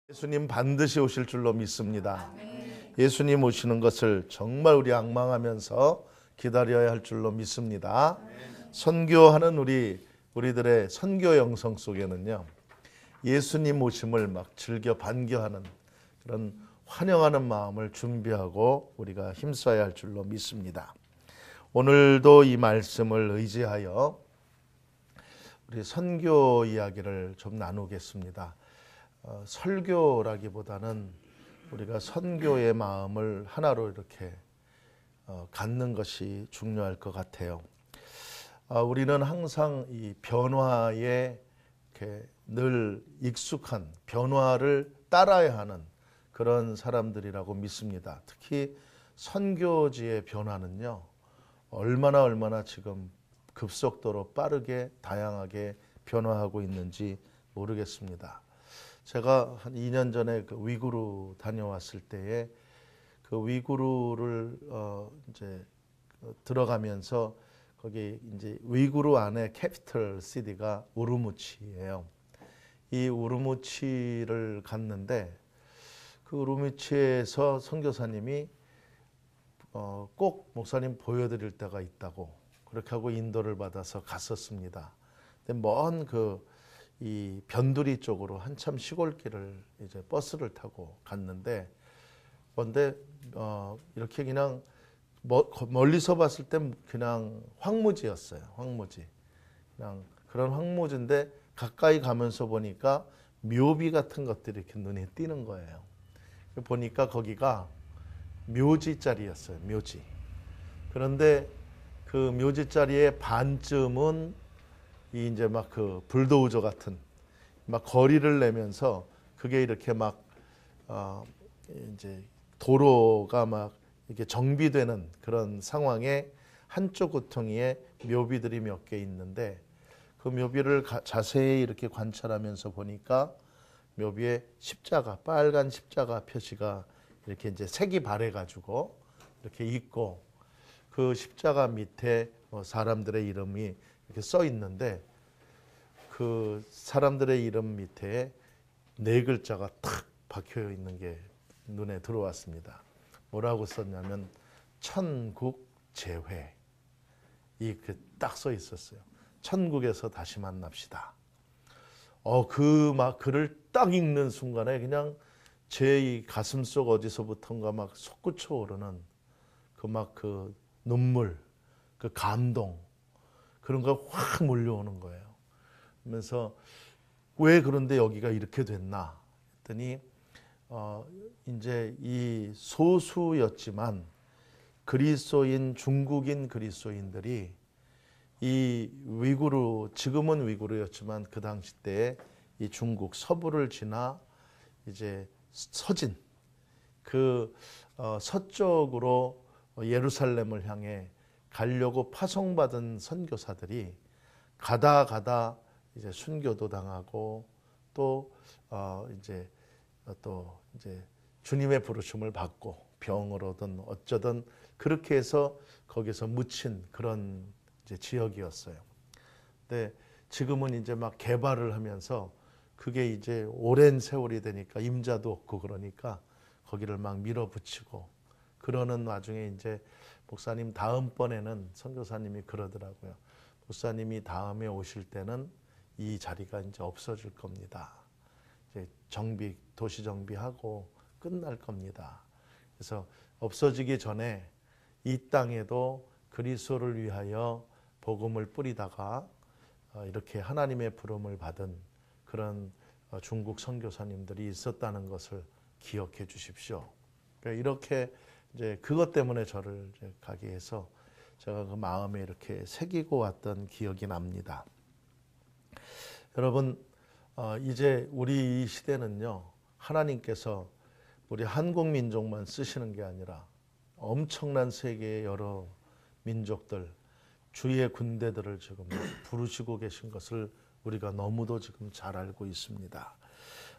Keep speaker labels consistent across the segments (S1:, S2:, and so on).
S1: 예수님 반드시 오실 줄로 믿습니다. 예수님 오시는 것을 정말 우리 앙망하면서 기다려야 할 줄로 믿습니다. 선교하는 우리들의 선교 영성 속에는요, 예수님 오심을 막 즐겨 반겨하는 그런 환영하는 마음을 준비하고 우리가 힘써야 할 줄로 믿습니다. 오늘도 이 말씀을 의지하여 우리 선교 이야기를 좀 나누겠습니다. 설교라기보다는 우리가 선교의 마음을 하나로 이렇게 갖는 것이 중요할 것 같아요. 우리는 항상 이 변화에 이렇게 늘 익숙한, 변화를 따라야 하는 그런 사람들이라고 믿습니다. 특히 선교지의 변화는요, 얼마나 지금 급속도로 빠르게 다양하게 변화하고 있는지 모르겠습니다. 제가 한 2년 전에 그 위구르 다녀왔을 때에 그 위구르를 이제 들어가면서 거기 이제 위구르 안에 캐피털 시티가 우르무치예요. 이 우르무치를 갔는데 그 우르무치에서 선교사님이 꼭 목사님 보여드릴 때가 있다고 그렇게 하고 인도를 받아서 갔었습니다. 근데 먼 이 변두리 쪽으로 한참 시골길을 이제 버스를 타고 갔는데, 그런데 이렇게 그냥 멀리서 봤을 땐 그냥 황무지였어요. 황무지. 그냥 그런 황무지인데 가까이 가면서 보니까 묘비 같은 것들이 이렇게 눈에 띄는 거예요. 보니까 거기가 묘지 자리였어요. 묘지. 그런데 그 묘지 자리의 반쯤은 이제 막 그 불도우저 같은 막 거리를 내면서 그게 이렇게 막 이제 도로가 막 이렇게 정비되는 그런 상황에 한쪽 구덩이에 묘비들이 몇 개 있는데, 그 묘비를 자세히 이렇게 관찰하면서 보니까 묘비에 십자가, 빨간 십자가 표시가 이렇게 이제 색이 바래가지고 이렇게 있고, 그 십자가 밑에 사람들의 이름이 이렇게 써 있는데, 그 사람들의 이름 밑에 4글자가 탁 박혀 있는 게 눈에 들어왔습니다. 뭐라고 썼냐면 천국 재회, 이렇게 딱 써 있었어요. 천국에서 다시 만납시다. 그 막 글을 딱 읽는 순간에 그냥 제 이 가슴속 어디서부턴가 막 솟구쳐 오르는 그 눈물, 그 감동, 그런 거 확 몰려오는 거예요. 그러면서 왜 그런데 여기가 이렇게 됐나 했더니 이제 이 소수였지만 그리스도인, 중국인 그리스도인들이 이 위구르, 지금은 위구르였지만 그 당시 때에 이 중국 서부를 지나 이제 서진 그 서쪽으로 예루살렘을 향해 가려고 파송받은 선교사들이 가다 이제 순교도 당하고 또 이제 주님의 부르심을 받고 병을 오든 어쩌든 그렇게 해서 거기서 묻힌 그런 이제 지역이었어요. 근데 지금은 이제 막 개발을 하면서 그게 이제 오랜 세월이 되니까 임자도 없고 그러니까 거기를 막 밀어붙이고 그러는 와중에 이제 목사님 다음번에는 선교사님이 그러더라고요. 목사님이 다음에 오실 때는 이 자리가 이제 없어질 겁니다. 이제 도시 정비하고 끝날 겁니다. 그래서 없어지기 전에 이 땅에도 그리스도를 위하여 복음을 뿌리다가 이렇게 하나님의 부름을 받은 그런 중국 선교사님들이 있었다는 것을 기억해 주십시오. 이렇게 이제 그것 때문에 저를 이제 가게 해서 제가 그 마음에 이렇게 새기고 왔던 기억이 납니다. 여러분, 이제 우리 이 시대는요, 하나님께서 우리 한국 민족만 쓰시는 게 아니라 엄청난 세계의 여러 민족들, 주의 군대들을 지금 부르시고 계신 것을 우리가 너무도 지금 잘 알고 있습니다.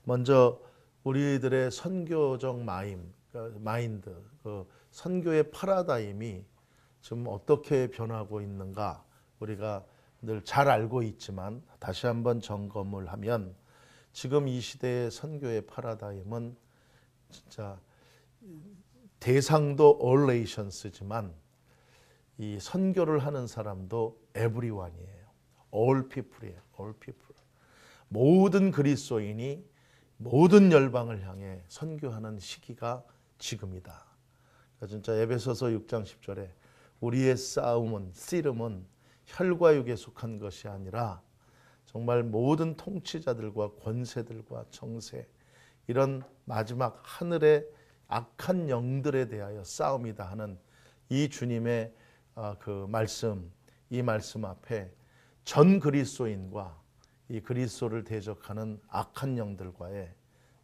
S1: 먼저 우리들의 선교적 마인드, 그 선교의 파라다임이 지금 어떻게 변하고 있는가 우리가 늘 잘 알고 있지만 다시 한번 점검을 하면, 지금 이 시대의 선교의 패러다임은 진짜 대상도 all nations지만 이 선교를 하는 사람도 everyone이에요. all people이에요. all people. 모든 그리스도인이 모든 열방을 향해 선교하는 시기가 지금이다. 그러니까 진짜 에베소서 6장 10절에 우리의 싸움은 씨름은 혈과 육에 속한 것이 아니라 정말 모든 통치자들과 권세들과 정세 이런 마지막 하늘의 악한 영들에 대하여 싸움이다 하는 이 주님의 그 말씀, 이 말씀 앞에 전 그리스도인과 이 그리스도를 대적하는 악한 영들과의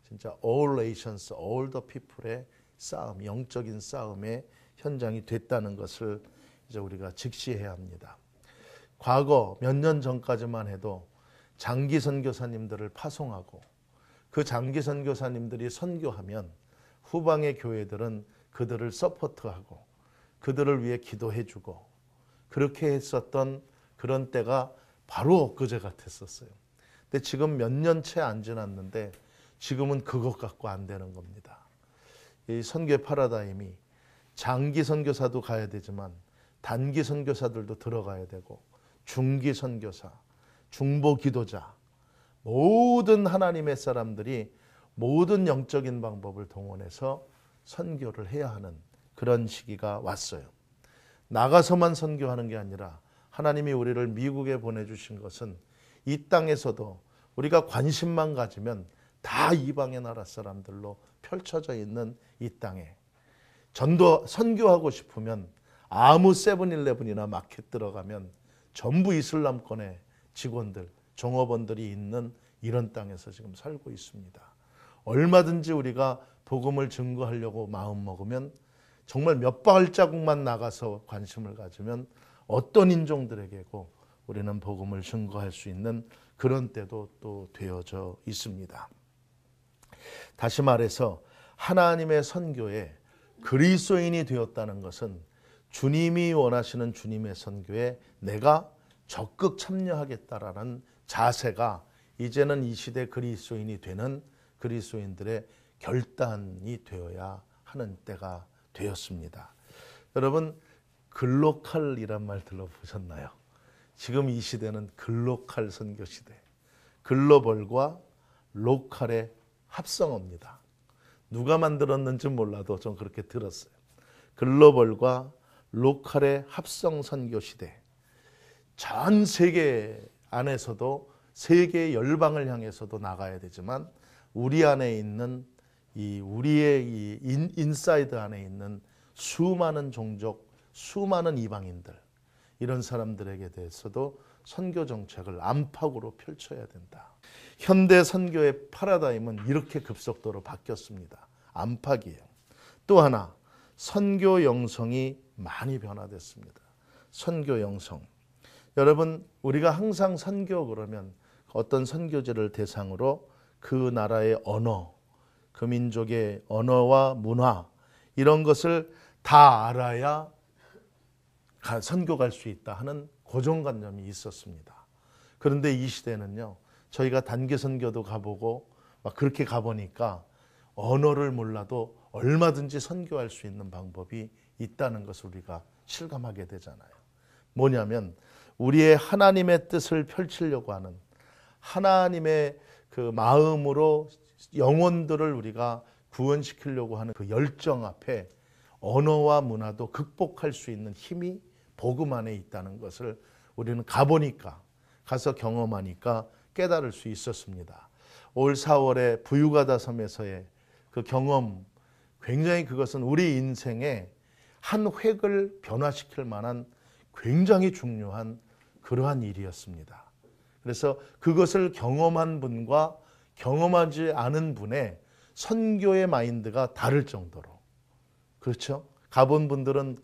S1: 진짜 all nations, all the people의 싸움, 영적인 싸움의 현장이 됐다는 것을 이제 우리가 직시해야 합니다. 과거 몇 년 전까지만 해도 장기 선교사님들을 파송하고 그 장기 선교사님들이 선교하면 후방의 교회들은 그들을 서포트하고 그들을 위해 기도해주고 그렇게 했었던 그런 때가 바로 그제 같았었어요. 근데 지금 몇 년 채 안 지났는데 지금은 그것 갖고 안 되는 겁니다. 이 선교의 패러다임이 장기 선교사도 가야 되지만 단기 선교사들도 들어가야 되고 중기 선교사, 중보 기도자 모든 하나님의 사람들이 모든 영적인 방법을 동원해서 선교를 해야 하는 그런 시기가 왔어요. 나가서만 선교하는 게 아니라 하나님이 우리를 미국에 보내주신 것은 이 땅에서도 우리가 관심만 가지면 다 이방의 나라 사람들로 펼쳐져 있는 이 땅에 전도 선교하고 싶으면 아무 세븐일레븐이나 마켓 들어가면 전부 이슬람권의 직원들, 종업원들이 있는 이런 땅에서 지금 살고 있습니다. 얼마든지 우리가 복음을 증거하려고 마음먹으면 정말 몇 발자국만 나가서 관심을 가지면 어떤 인종들에게고 우리는 복음을 증거할 수 있는 그런 때도 또 되어져 있습니다. 다시 말해서 하나님의 선교에 그리스도인이 되었다는 것은 주님이 원하시는 주님의 선교에 내가 적극 참여하겠다라는 자세가 이제는 이 시대 그리스도인이 되는 그리스도인들의 결단이 되어야 하는 때가 되었습니다. 여러분 글로컬이란 말 들어보셨나요? 지금 이 시대는 글로컬 선교 시대, 글로벌과 로컬의 합성어입니다. 누가 만들었는지 몰라도 좀 그렇게 들었어요. 글로벌과 로컬의 합성 선교 시대. 전 세계 안에서도 세계 열방을 향해서도 나가야 되지만 우리 안에 있는 우리의 인사이드 안에 있는 수많은 종족, 수많은 이방인들 이런 사람들에게 대해서도 선교 정책을 안팎으로 펼쳐야 된다. 현대 선교의 패러다임은 이렇게 급속도로 바뀌었습니다. 안팎이에요. 또 하나 선교 영성이 많이 변화됐습니다. 선교 영성. 여러분 우리가 항상 선교 그러면 어떤 선교지를 대상으로 그 나라의 언어, 그 민족의 언어와 문화 이런 것을 다 알아야 선교 갈 수 있다 하는 고정관념이 있었습니다. 그런데 이 시대는요. 저희가 단기 선교도 가보고 막 그렇게 가보니까 언어를 몰라도 얼마든지 선교할 수 있는 방법이 있다는 것을 우리가 실감하게 되잖아요. 뭐냐면 우리의 하나님의 뜻을 펼치려고 하는 하나님의 그 마음으로 영혼들을 우리가 구원시키려고 하는 그 열정 앞에 언어와 문화도 극복할 수 있는 힘이 복음 안에 있다는 것을 우리는 가서 경험하니까 깨달을 수 있었습니다. 올 4월에 부유가다 섬에서의 그 경험, 굉장히 그것은 우리 인생의 한 획을 변화시킬 만한 굉장히 중요한 그러한 일이었습니다. 그래서 그것을 경험한 분과 경험하지 않은 분의 선교의 마인드가 다를 정도로, 그렇죠? 가본 분들은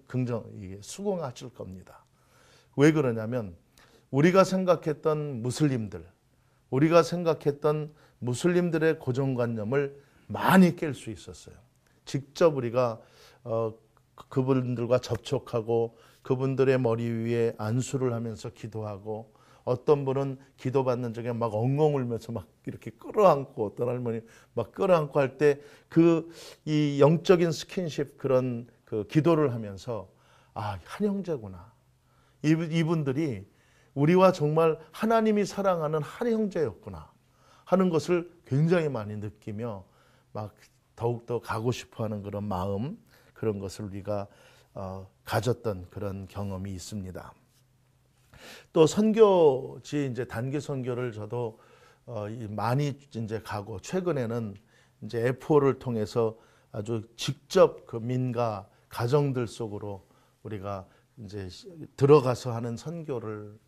S1: 수긍하실 겁니다. 왜 그러냐면 우리가 생각했던 무슬림들의 고정관념을 많이 깰 수 있었어요. 직접 우리가 그분들과 접촉하고 그분들의 머리 위에 안수를 하면서 기도하고 어떤 분은 기도받는 중에 막 엉엉 울면서 막 이렇게 끌어안고, 어떤 할머니 막 끌어안고 할 때 이 영적인 스킨십, 그런 그 기도를 하면서 아, 한 형제구나. 이분들이 우리와 정말 하나님이 사랑하는 한 형제였구나 하는 것을 굉장히 많이 느끼며 막 더욱더 가고 싶어하는 그런 마음, 그런 것을 우리가 가졌던 그런 경험이 있습니다. 또 선교지 이제 단기 선교를 저도 많이 이제 가고, 최근에는 이제 F4를 통해서 아주 직접 그 민가 가정들 속으로 우리가 이제 들어가서 하는 선교를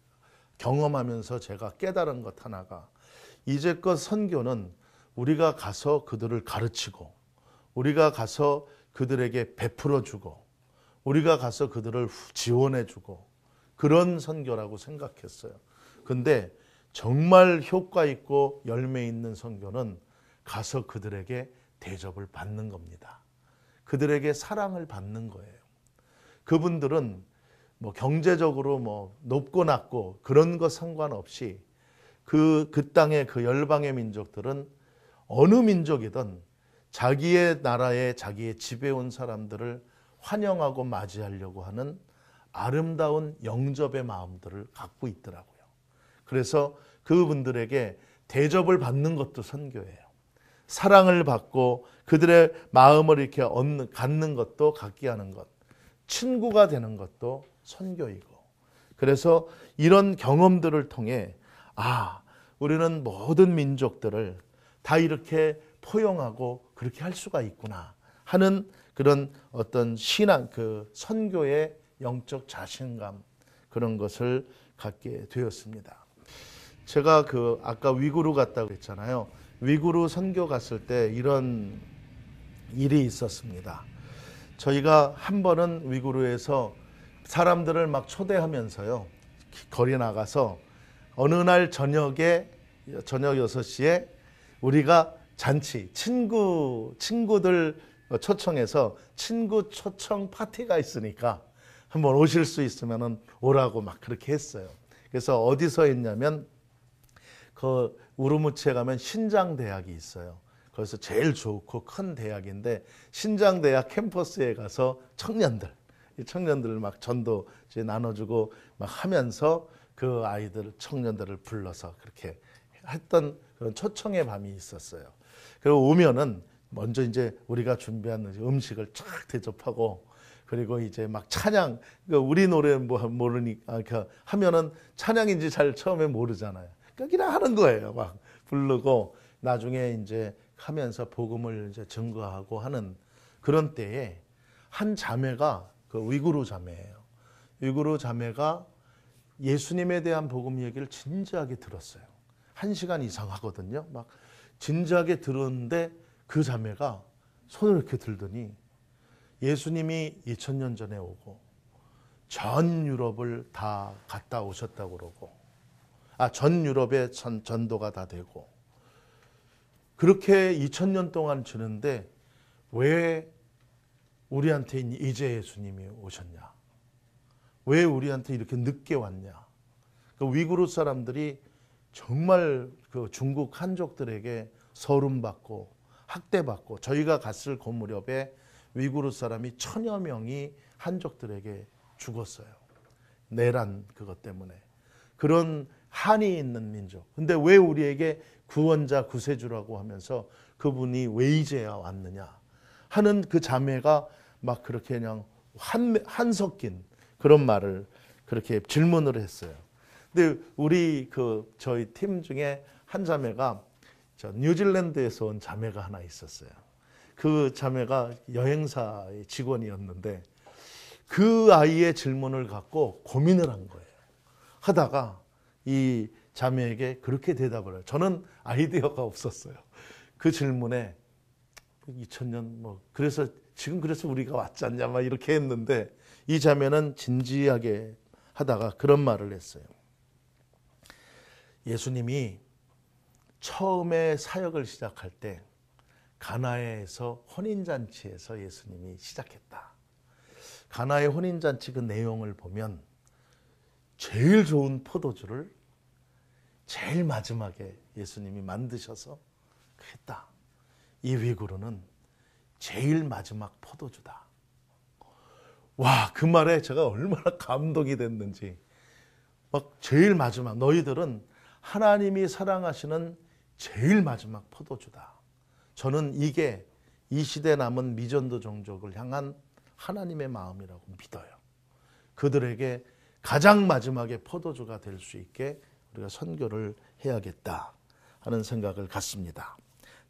S1: 경험하면서 제가 깨달은 것 하나가, 이제껏 선교는 우리가 가서 그들을 가르치고, 우리가 가서 그들에게 베풀어 주고, 우리가 가서 그들을 지원해 주고, 그런 선교라고 생각했어요. 근데 정말 효과 있고 열매 있는 선교는 가서 그들에게 대접을 받는 겁니다. 그들에게 사랑을 받는 거예요. 그분들은 뭐 경제적으로 뭐 높고 낮고 그런 것 상관없이 그 땅의 그 열방의 민족들은 어느 민족이든 자기의 나라에, 자기의 집에 온 사람들을 환영하고 맞이하려고 하는 아름다운 영접의 마음들을 갖고 있더라고요. 그래서 그분들에게 대접을 받는 것도 선교예요. 사랑을 받고 그들의 마음을 이렇게 갖는 것도, 갖게 하는 것, 친구가 되는 것도 선교이고, 그래서 이런 경험들을 통해 아, 우리는 모든 민족들을 다 이렇게 포용하고 그렇게 할 수가 있구나 하는 그런 어떤 신앙, 그 선교의 영적 자신감, 그런 것을 갖게 되었습니다. 제가 아까 위구르 갔다고 했잖아요. 위구르 선교 갔을 때 이런 일이 있었습니다. 저희가 한 번은 위구르에서 사람들을 막 초대하면서요, 거리 나가서 어느 날 저녁 6시에 우리가 잔치, 친구들 초청해서 친구 초청 파티가 있으니까 한번 오실 수 있으면 오라고 막 그렇게 했어요. 그래서 어디서 했냐면 그 우르무치에 가면 신장대학이 있어요. 그래서 제일 좋고 큰 대학인데, 신장대학 캠퍼스에 가서 청년들을 막 전도 이제 나눠주고 막 하면서 그 청년들을 불러서 그렇게 했던 그런 초청의 밤이 있었어요. 그리고 오면은 먼저 이제 우리가 준비한 음식을 쫙 대접하고, 그리고 이제 막 찬양, 우리 노래 모르니까 하면은 찬양인지 잘 처음에 모르잖아요. 그냥 하는 거예요. 막 부르고 나중에 이제 하면서 복음을 이제 증거하고 하는 그런 때에 한 자매가, 그 위구르 자매예요. 위구르 자매가 예수님에 대한 복음 얘기를 진지하게 들었어요. 1시간 이상 하거든요. 막 진지하게 들었는데 그 자매가 손을 이렇게 들더니 예수님이 2000년 전에 오고 전 유럽을 다 갔다 오셨다고 그러고, 전 유럽에 전도가 다 되고, 그렇게 2000년 동안 지는데 왜 우리한테 이제 예수님이 오셨냐? 왜 우리한테 이렇게 늦게 왔냐? 그 위구르 사람들이 정말 그 중국 한족들에게 서름받고 학대받고, 저희가 갔을 그 무렵에 위구르 사람이 1000여 명이 한족들에게 죽었어요. 내란 그것 때문에. 그런 한이 있는 민족. 근데 왜 우리에게 구원자 구세주라고 하면서 그분이 왜 이제야 왔느냐 하는 그 자매가 막 그렇게 그냥 한섞인 그런 말을 그렇게 질문을 했어요. 근데 저희 팀 중에 한 자매가 뉴질랜드에서 온 자매가 하나 있었어요. 그 자매가 여행사의 직원이었는데 그 아이의 질문을 갖고 고민을 한 거예요. 하다가 이 자매에게 그렇게 대답을 해요. 저는 아이디어가 없었어요. 그 질문에 2000년 그래서 우리가 왔지 않냐 막 이렇게 했는데, 이 자매는 진지하게 하다가 그런 말을 했어요. 예수님이 처음에 사역을 시작할 때 가나에서 혼인잔치에서 예수님이 시작했다. 가나의 혼인잔치 그 내용을 보면 제일 좋은 포도주를 제일 마지막에 예수님이 만드셔서 했다. 이 위구르는 제일 마지막 포도주다. 와, 그 말에 제가 얼마나 감동이 됐는지. 막 제일 마지막, 너희들은 하나님이 사랑하시는 제일 마지막 포도주다. 저는 이게 이 시대 남은 미전도 종족을 향한 하나님의 마음이라고 믿어요. 그들에게 가장 마지막에 포도주가 될 수 있게 우리가 선교를 해야겠다 하는 생각을 갖습니다.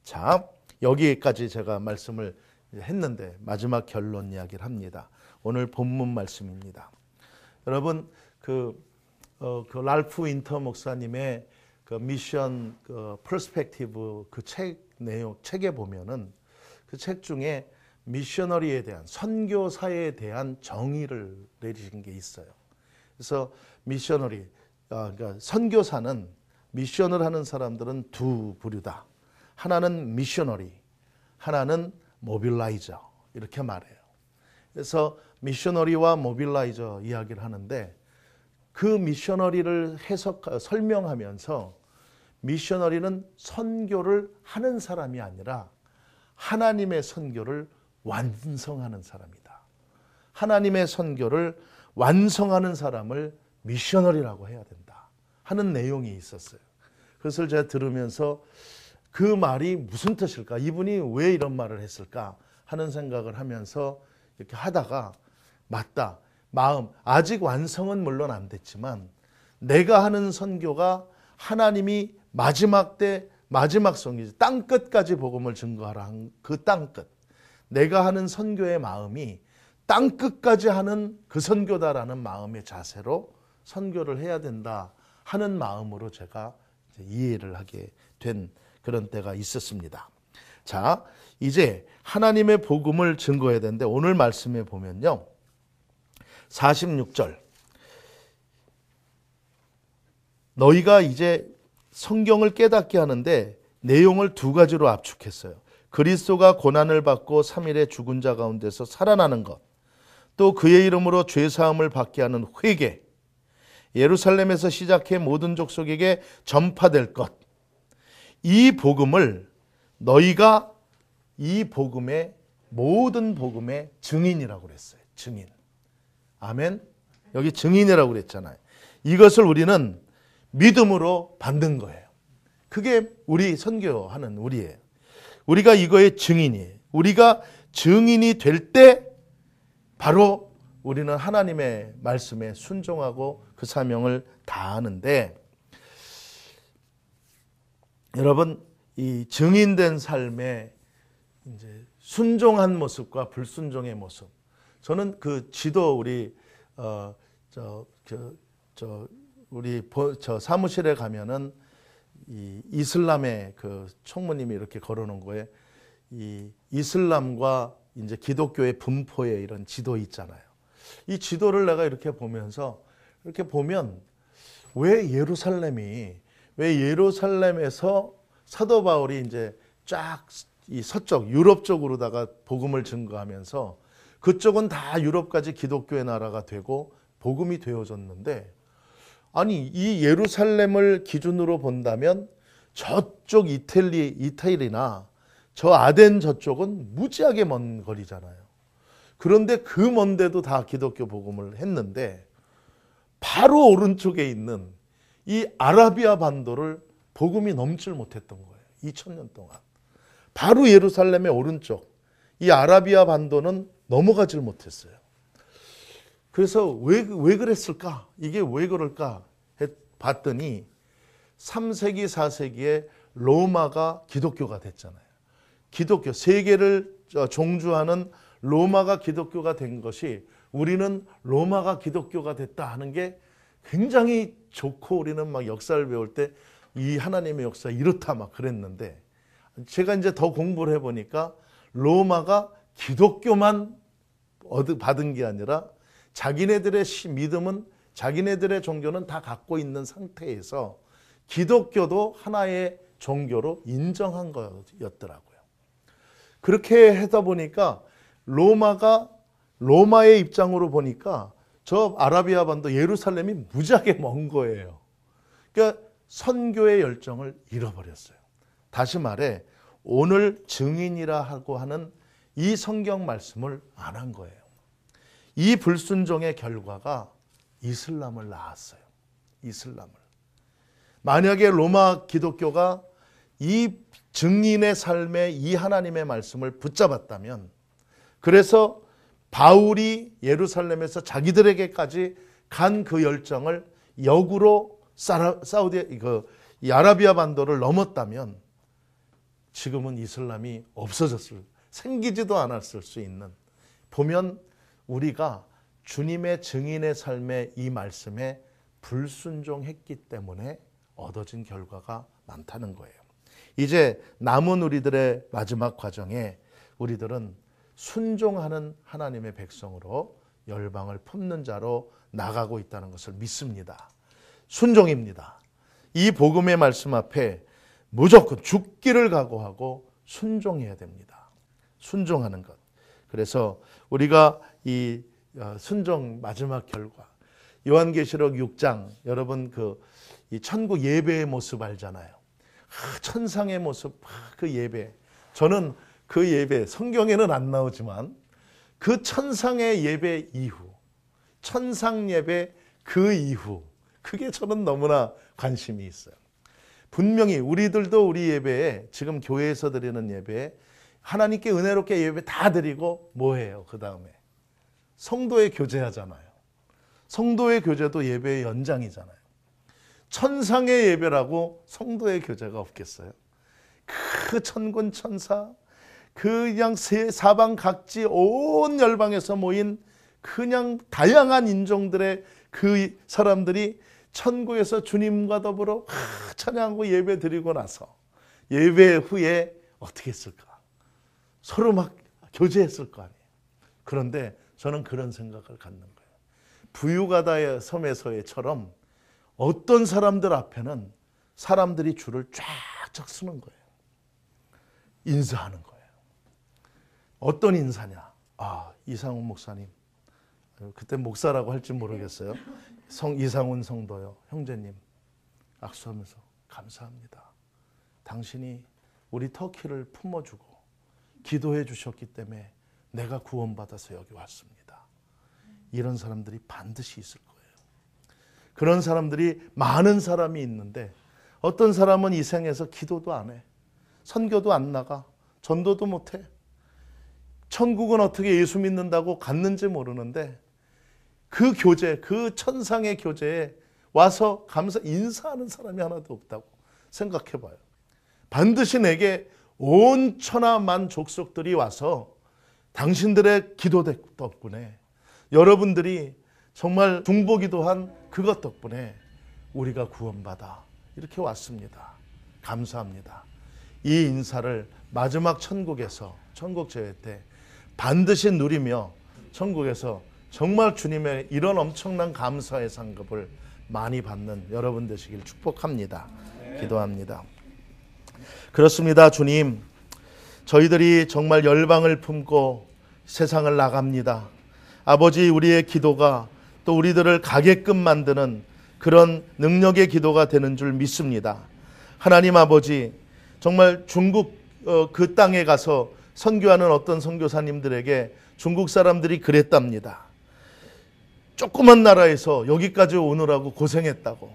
S1: 자, 여기까지 제가 말씀을 했는데 마지막 결론 이야기를 합니다. 오늘 본문 말씀입니다. 여러분, 그 랄프 윈터 목사님의 그 미션 퍼스펙티브 그 책에 보면은 그 책 중에 미셔너리에 대한, 선교사에 대한 정의를 내리신 게 있어요. 그래서 미셔너리, 그러니까 선교사는, 미션을 하는 사람들은 두 부류다. 하나는 미셔너리, 하나는 모빌라이저, 이렇게 말해요. 그래서 미셔너리와 모빌라이저 이야기를 하는데, 그 미셔너리를 설명하면서 미셔너리는 선교를 하는 사람이 아니라 하나님의 선교를 완성하는 사람이다. 하나님의 선교를 완성하는 사람을 미셔너리라고 해야 된다 하는 내용이 있었어요. 그것을 제가 들으면서 그 말이 무슨 뜻일까? 이분이 왜 이런 말을 했을까? 하는 생각을 하면서 이렇게 하다가, 맞다. 아직 완성은 물론 안 됐지만 내가 하는 선교가 하나님이 마지막 때 마지막 선교지, 땅끝까지 복음을 증거하라 한 그 땅끝, 내가 하는 선교의 마음이 땅끝까지 하는 그 선교다라는 마음의 자세로 선교를 해야 된다 하는 마음으로 제가 이해를 하게 된 그런 때가 있었습니다. 자, 이제 하나님의 복음을 증거해야 되는데 오늘 말씀에 보면요, 46절, 너희가 이제 성경을 깨닫게 하는데 내용을 두 가지로 압축했어요. 그리스도가 고난을 받고 3일에 죽은 자 가운데서 살아나는 것, 또 그의 이름으로 죄사함을 받게 하는 회개, 예루살렘에서 시작해 모든 족속에게 전파될 것, 이 복음을 너희가 이 복음의, 모든 복음의 증인이라고 그랬어요. 증인. 아멘. 여기 증인이라고 그랬잖아요. 이것을 우리는 믿음으로 받는 거예요. 그게 우리 선교하는 우리예요. 우리가 이거의 증인이에요. 우리가 증인이 될 때 바로 우리는 하나님의 말씀에 순종하고 그 사명을 다하는데, 여러분, 이 증인된 삶의 이제 순종한 모습과 불순종의 모습, 저는 그 지도 우리 사무실에 가면은 이 이슬람의 그 총무님이 이렇게 걸어놓은 거에 이 이슬람과 이제 기독교의 분포의 이런 지도 있잖아요. 이 지도를 내가 이렇게 보면서, 이렇게 보면 왜 예루살렘에서 사도 바울이 이제 쫙 이 서쪽 유럽 쪽으로다가 복음을 증거하면서 그쪽은 다 유럽까지 기독교의 나라가 되고 복음이 되어졌는데, 아니 이 예루살렘을 기준으로 본다면 저쪽 이태리나 저 아덴 저쪽은 무지하게 먼 거리잖아요. 그런데 그 먼데도 다 기독교 복음을 했는데 바로 오른쪽에 있는 이 아라비아 반도를 복음이 넘질 못했던 거예요. 2000년 동안. 바로 예루살렘의 오른쪽 이 아라비아 반도는 넘어가질 못했어요. 그래서 왜 그랬을까? 이게 왜 그럴까? 봤더니 3세기, 4세기에 로마가 기독교가 됐잖아요. 기독교, 세계를 종주하는 로마가 기독교가 된 것이, 우리는 로마가 기독교가 됐다 하는 게 굉장히 좋고, 우리는 막 역사를 배울 때 이 하나님의 역사 이렇다 막 그랬는데, 제가 이제 더 공부를 해보니까 로마가 기독교만 받은 게 아니라 자기네들의 믿음은, 자기네들의 종교는 다 갖고 있는 상태에서 기독교도 하나의 종교로 인정한 거였더라고요. 그렇게 하다 보니까 로마의 입장으로 보니까 저 아라비아 반도 예루살렘이 무지하게 먼 거예요. 그러니까 선교의 열정을 잃어버렸어요. 다시 말해 오늘 증인이라 하고 하는 이 성경 말씀을 안 한 거예요. 이 불순종의 결과가 이슬람을 낳았어요. 이슬람을. 만약에 로마 기독교가 이 증인의 삶에 이 하나님의 말씀을 붙잡았다면, 그래서 바울이 예루살렘에서 자기들에게까지 간 그 열정을 역으로 이 아라비아 반도를 넘었다면 지금은 이슬람이 생기지도 않았을 수 있는, 보면 우리가 주님의 증인의 삶의 이 말씀에 불순종했기 때문에 얻어진 결과가 많다는 거예요. 이제 남은 우리들의 마지막 과정에 우리들은 순종하는 하나님의 백성으로 열방을 품는 자로 나가고 있다는 것을 믿습니다. 순종입니다. 이 복음의 말씀 앞에 무조건 죽기를 각오하고 순종해야 됩니다. 순종하는 것. 그래서 우리가 이 순종 마지막 결과, 요한계시록 6장, 여러분 이 천국 예배의 모습 알잖아요. 천상의 모습, 그 예배. 저는 그 예배, 성경에는 안 나오지만 그 천상의 예배 이후, 천상 예배 그 이후, 그게 저는 너무나 관심이 있어요. 분명히 우리들도 우리 예배에, 지금 교회에서 드리는 예배에 하나님께 은혜롭게 예배 다 드리고 뭐해요? 그 다음에 성도의 교제하잖아요. 성도의 교제도 예배의 연장이잖아요. 천상의 예배라고 성도의 교제가 없겠어요? 그 천군 천사, 그냥 사방 각지 온 열방에서 모인 그냥 다양한 인종들의 그 사람들이 천국에서 주님과 더불어 찬양하고 예배 드리고 나서 예배 후에 어떻게 했을까? 서로 막 교제했을 거 아니에요. 그런데 저는 그런 생각을 갖는 거예요. 부유가다의 섬에서의처럼 어떤 사람들 앞에는 사람들이 줄을 쫙쫙 서는 거예요. 인사하는 거예요. 어떤 인사냐? 이상훈 목사님. 그때 목사라고 할지 모르겠어요. 이상훈 성도요. 형제님. 악수하면서 감사합니다. 당신이 우리 터키를 품어주고 기도해 주셨기 때문에 내가 구원받아서 여기 왔습니다. 이런 사람들이 반드시 있을 거예요. 그런 사람들이 많은 사람이 있는데 어떤 사람은 이 생에서 기도도 안 해. 선교도 안 나가. 전도도 못 해. 천국은 어떻게 예수 믿는다고 갔는지 모르는데 그 교제, 그 천상의 교제에 와서 인사하는 사람이 하나도 없다고 생각해 봐요. 반드시 내게 온 천하 만 족속들이 와서 당신들의 기도 덕분에, 여러분들이 정말 중보기도한 그것 덕분에 우리가 구원받아 이렇게 왔습니다. 감사합니다. 이 인사를 마지막 천국에서, 천국 제회 때 반드시 누리며 천국에서 정말 주님의 이런 엄청난 감사의 상급을 많이 받는 여러분 되시길 축복합니다. 기도합니다. 그렇습니다. 주님, 저희들이 정말 열방을 품고 세상을 나갑니다. 아버지, 우리의 기도가 또 우리들을 가게끔 만드는 그런 능력의 기도가 되는 줄 믿습니다. 하나님 아버지, 정말 중국 그 땅에 가서 선교하는 어떤 선교사님들에게 중국 사람들이 그랬답니다. 조그만 나라에서 여기까지 오느라고 고생했다고.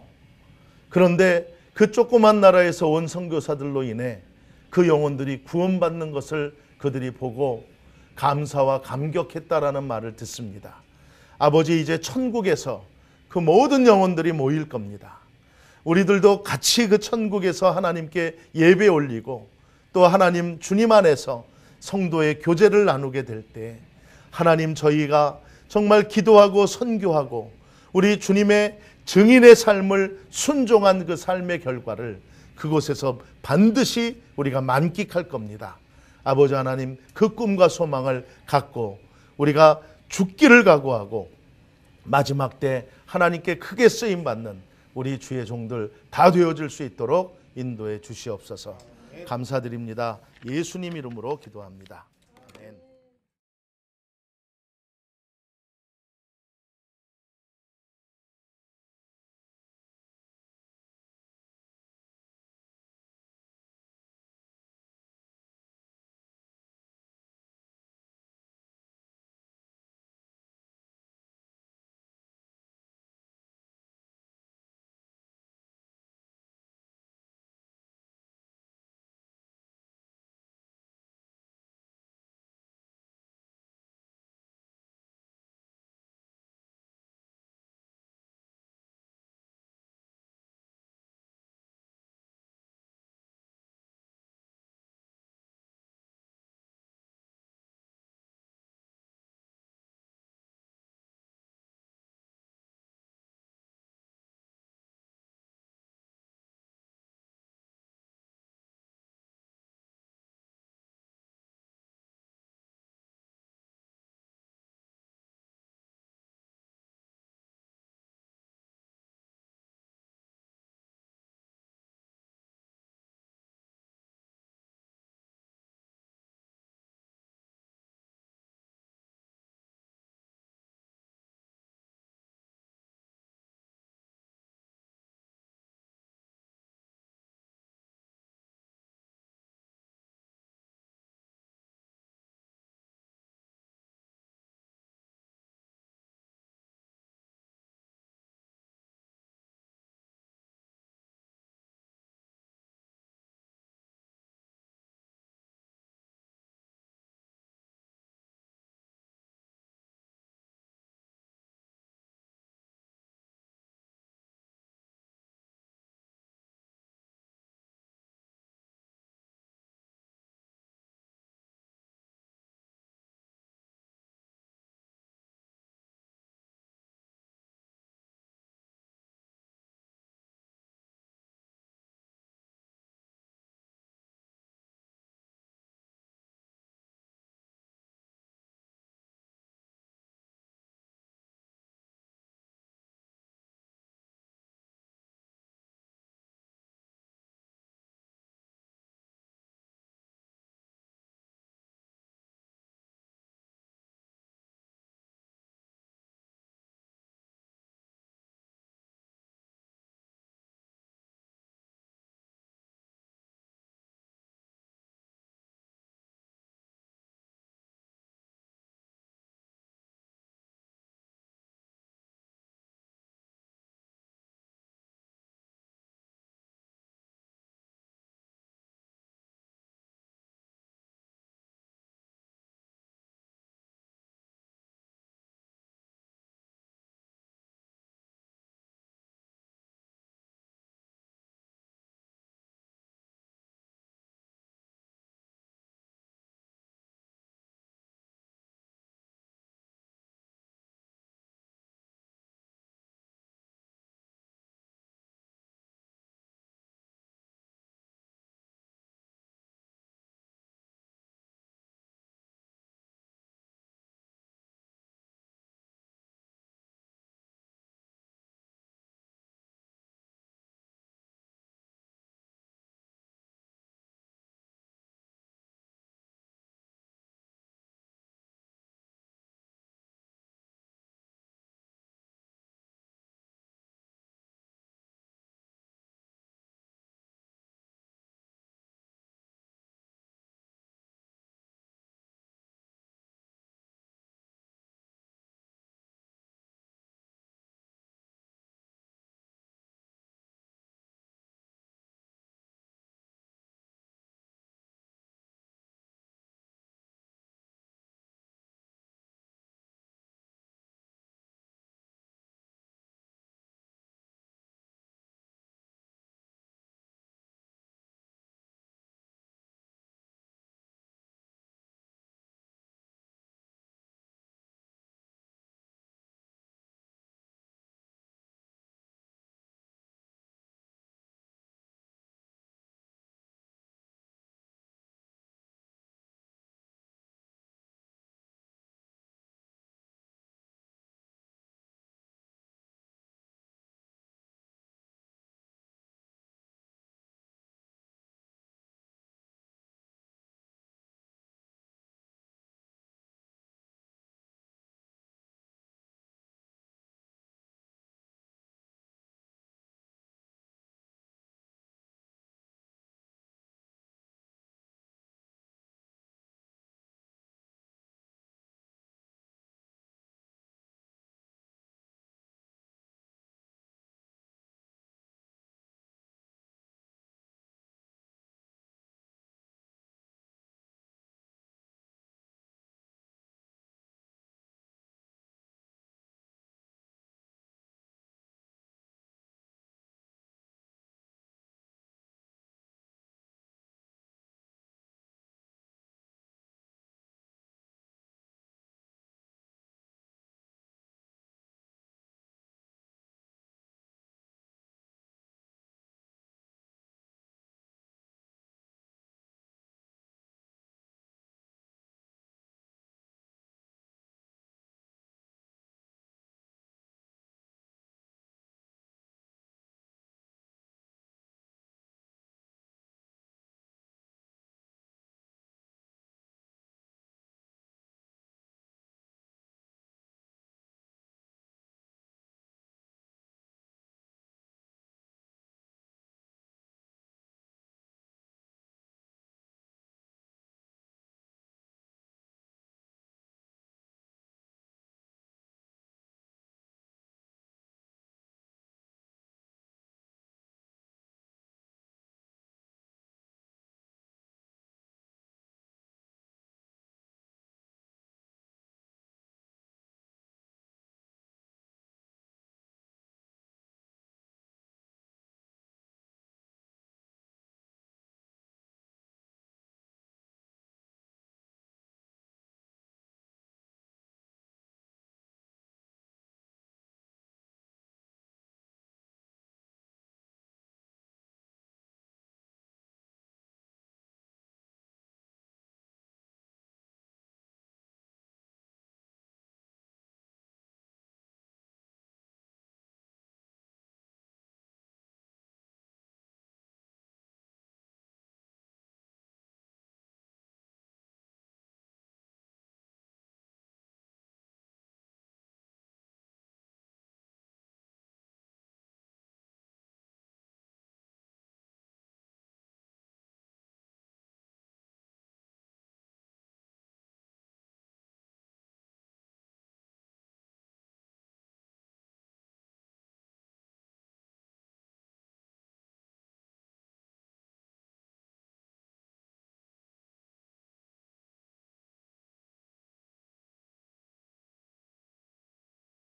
S1: 그런데 그 조그만 나라에서 온 선교사들로 인해 그 영혼들이 구원받는 것을 그들이 보고 감사와 감격했다라는 말을 듣습니다. 아버지, 이제 천국에서 그 모든 영혼들이 모일 겁니다. 우리들도 같이 그 천국에서 하나님께 예배 올리고 또 하나님 주님 안에서 성도의 교제를 나누게 될 때 하나님, 저희가 정말 기도하고 선교하고 우리 주님의 증인의 삶을 순종한 그 삶의 결과를 그곳에서 반드시 우리가 만끽할 겁니다. 아버지 하나님, 그 꿈과 소망을 갖고 우리가 죽기를 각오하고 마지막 때 하나님께 크게 쓰임받는 우리 주의 종들 다 되어질 수 있도록 인도해 주시옵소서. 감사드립니다. 예수님 이름으로 기도합니다. 아멘.